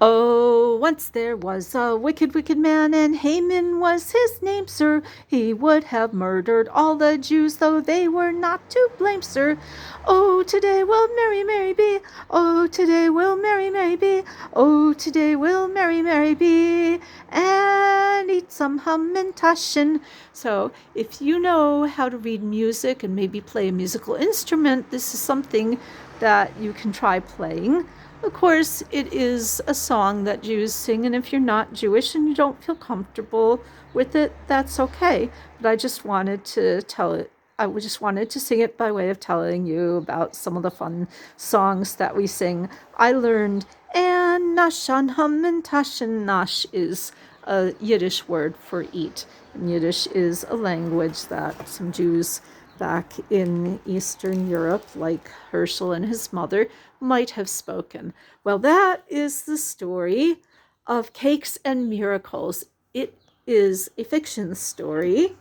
Oh, once there was a wicked, wicked man, and Haman was his name, sir. He would have murdered all the Jews, though they were not to blame, sir. Oh, today will Mary, Mary be. Oh, today will Mary, Mary be. Oh, today will Mary, Mary be. And eat some Hamantaschen. So, if you know how to read music and maybe play a musical instrument, this is something that you can try playing. Of course, it is a song that Jews sing, and if you're not Jewish and you don't feel comfortable with it, that's okay. But I just wanted to tell it. I just wanted to sing it by way of telling you about some of the fun songs that we sing. I learned and nash on hum and tash, and nash is a Yiddish word for eat. And Yiddish is a language that some Jews back in Eastern Europe, like Herschel and his mother, might have spoken. Well, that is the story of Cakes and Miracles. It is a fiction story.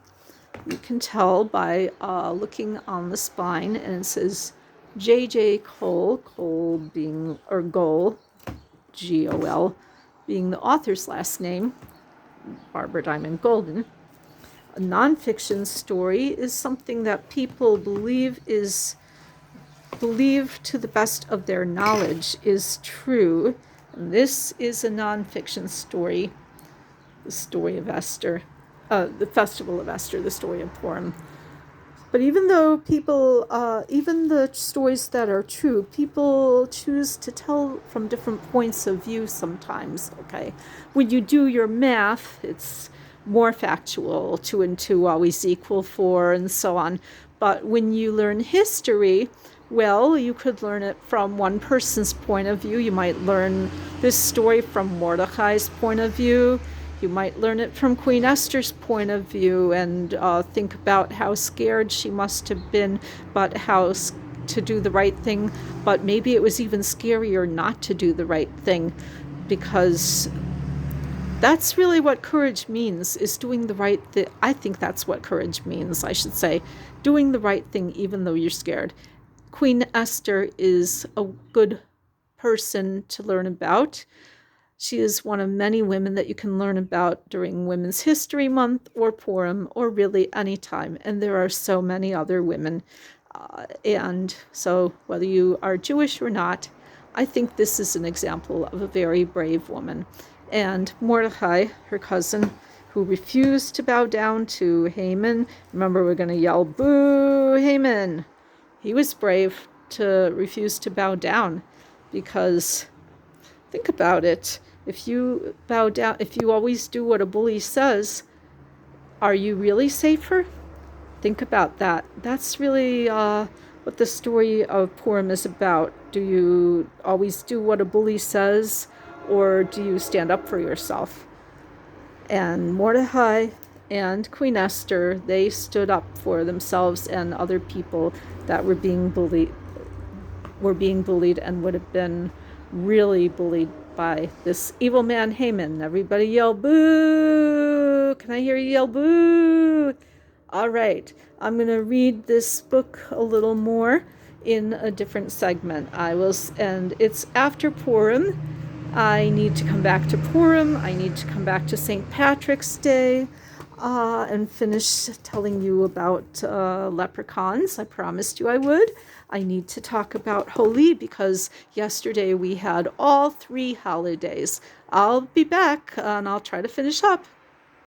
You can tell by looking on the spine, and it says J.J. Cole, Cole being, or Gol, G-O-L, being the author's last name, Barbara Diamond Golden. A nonfiction story is something that people believe to the best of their knowledge is true. And this is a nonfiction story, the story of Esther, the festival of Esther, the story of Purim. But even though people, even the stories that are true, people choose to tell from different points of view sometimes, okay? When you do your math, it's more factual, 2 and 2 always equal 4, and so on. But when you learn history, well, you could learn it from one person's point of view. You might learn this story from Mordechai's point of view. You might learn it from Queen Esther's point of view and think about how scared she must have been, but how to do the right thing. But maybe it was even scarier not to do the right thing, because that's really what courage means, is doing the right thing. I think that's what courage means, I should say. Doing the right thing even though you're scared. Queen Esther is a good person to learn about. She is one of many women that you can learn about during Women's History Month or Purim or really any time. And there are so many other women. And so whether you are Jewish or not, I think this is an example of a very brave woman. And Mordechai, her cousin, who refused to bow down to Haman. Remember, we're going to yell, "Boo, Haman!" He was brave to refuse to bow down, because think about it. If you bow down, if you always do what a bully says, are you really safer? Think about that. That's really what the story of Purim is about. Do you always do what a bully says, or do you stand up for yourself? And Mordechai and Queen Esther, they stood up for themselves and other people that were being bullied and would have been really bullied by this evil man Haman. Everybody yell boo! Can I hear you yell boo? All right, I'm going to read this book a little more in a different segment. And it's after Purim. I need to come back to Purim. I need to come back to St. Patrick's Day and finish telling you about leprechauns. I promised you I would. I need to talk about Holi, because yesterday we had all 3 holidays. I'll be back and I'll try to finish up.